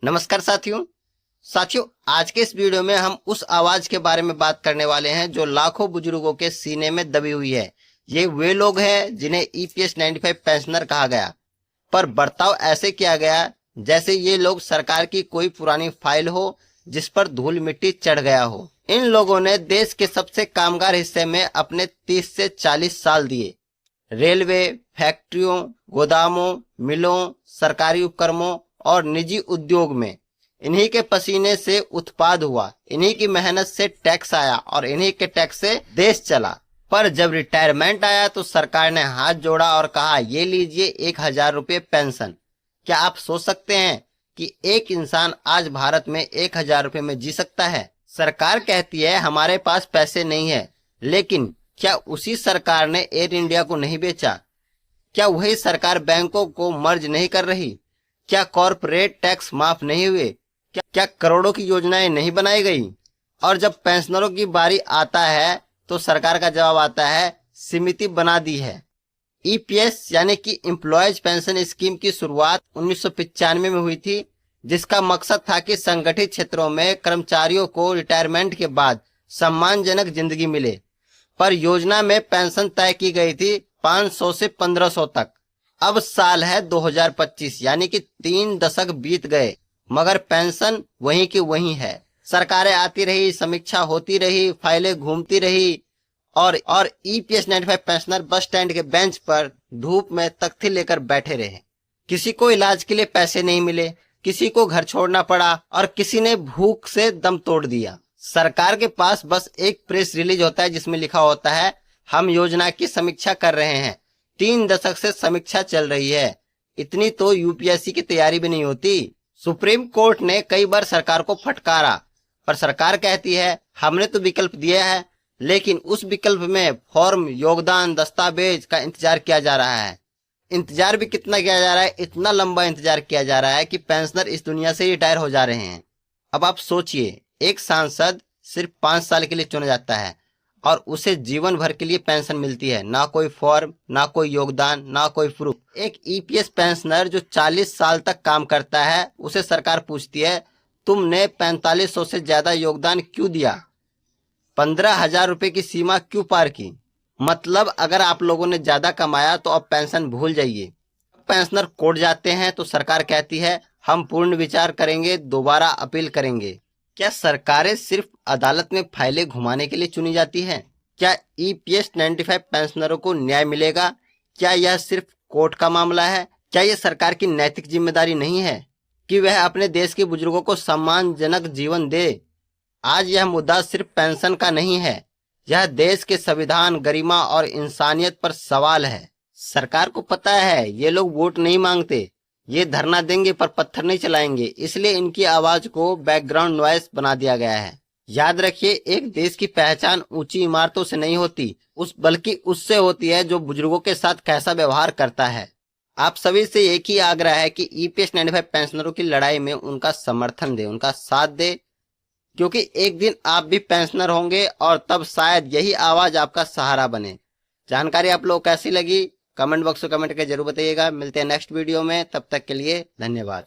नमस्कार साथियों, आज के इस वीडियो में हम उस आवाज के बारे में बात करने वाले हैं जो लाखों बुजुर्गों के सीने में दबी हुई है। ये वे लोग हैं जिन्हें EPS 95 पेंशनर कहा गया, पर बर्ताव ऐसे किया गया जैसे ये लोग सरकार की कोई पुरानी फाइल हो जिस पर धूल मिट्टी चढ़ गया हो। इन लोगों ने देश के सबसे कामगार हिस्से में अपने 30 से 40 साल दिए। रेलवे, फैक्ट्रियों, गोदामों, मिलों, सरकारी उपक्रमों और निजी उद्योग में इन्हीं के पसीने से उत्पाद हुआ, इन्हीं की मेहनत से टैक्स आया और इन्हीं के टैक्स से देश चला। पर जब रिटायरमेंट आया तो सरकार ने हाथ जोड़ा और कहा, ये लीजिए 1000 रुपये पेंशन। क्या आप सोच सकते हैं कि एक इंसान आज भारत में 1000 रुपये में जी सकता है? सरकार कहती है हमारे पास पैसे नहीं है, लेकिन क्या उसी सरकार ने एयर इंडिया को नहीं बेचा? क्या वही सरकार बैंकों को मर्ज नहीं कर रही? क्या कॉर्पोरेट टैक्स माफ नहीं हुए? क्या करोड़ों की योजनाएं नहीं बनाई गई? और जब पेंशनरों की बारी आता है तो सरकार का जवाब आता है, समिति बना दी है। EPS यानी कि एम्प्लॉयज पेंशन स्कीम की शुरुआत 1995 में हुई थी, जिसका मकसद था कि संगठित क्षेत्रों में कर्मचारियों को रिटायरमेंट के बाद सम्मानजनक जिंदगी मिले। पर योजना में पेंशन तय की गई थी 500 से 1500 तक। अब साल है 2025, यानी कि 3 दशक बीत गए, मगर पेंशन वहीं की वहीं है। सरकारें आती रही, समीक्षा होती रही, फाइलें घूमती रही और EPS 95 पेंशनर बस स्टैंड के बेंच पर धूप में तख्ती लेकर बैठे रहे। किसी को इलाज के लिए पैसे नहीं मिले, किसी को घर छोड़ना पड़ा और किसी ने भूख से दम तोड़ दिया। सरकार के पास बस एक प्रेस रिलीज होता है जिसमें लिखा होता है, हम योजना की समीक्षा कर रहे हैं। 3 दशक से समीक्षा चल रही है। इतनी तो UPSC की तैयारी भी नहीं होती। सुप्रीम कोर्ट ने कई बार सरकार को फटकारा, पर सरकार कहती है हमने तो विकल्प दिया है, लेकिन उस विकल्प में फॉर्म, योगदान, दस्तावेज का इंतजार किया जा रहा है। इंतजार भी कितना किया जा रहा है? इतना लंबा इंतजार किया जा रहा है कि पेंशनर इस दुनिया से रिटायर हो जा रहे हैं। अब आप सोचिए, एक सांसद सिर्फ 5 साल के लिए चुना जाता है और उसे जीवन भर के लिए पेंशन मिलती है। ना कोई फॉर्म, ना कोई योगदान, ना कोई प्रूफ। एक EPS पेंशनर जो 40 साल तक काम करता है, उसे सरकार पूछती है, तुमने 4500 से ज्यादा योगदान क्यों दिया? 15,000 रुपए की सीमा क्यों पार की? मतलब अगर आप लोगों ने ज्यादा कमाया तो अब पेंशन भूल जाइए। पेंशनर कोर्ट जाते हैं तो सरकार कहती है हम पूर्ण विचार करेंगे, दोबारा अपील करेंगे। क्या सरकारें सिर्फ अदालत में फाइलें घुमाने के लिए चुनी जाती हैं? क्या EPS 95 पेंशनरों को न्याय मिलेगा? क्या यह सिर्फ कोर्ट का मामला है? क्या यह सरकार की नैतिक जिम्मेदारी नहीं है कि वह अपने देश के बुजुर्गों को सम्मानजनक जीवन दे? आज यह मुद्दा सिर्फ पेंशन का नहीं है, यह देश के संविधान, गरिमा और इंसानियत पर सवाल है। सरकार को पता है ये लोग वोट नहीं मांगते, ये धरना देंगे पर पत्थर नहीं चलाएंगे, इसलिए इनकी आवाज को बैकग्राउंड नॉइस बना दिया गया है। याद रखिए, एक देश की पहचान ऊंची इमारतों से नहीं होती, बल्कि उससे होती है जो बुजुर्गों के साथ कैसा व्यवहार करता है। आप सभी से एक ही आग्रह है कि EPS 95 पेंशनरों की लड़ाई में उनका समर्थन दे, उनका साथ दे, क्योंकि एक दिन आप भी पेंशनर होंगे और तब शायद यही आवाज आपका सहारा बने। जानकारी आप लोग कैसी लगी? कमेंट बॉक्स में कमेंट करके जरूर बताइएगा। मिलते हैं नेक्स्ट वीडियो में, तब तक के लिए धन्यवाद।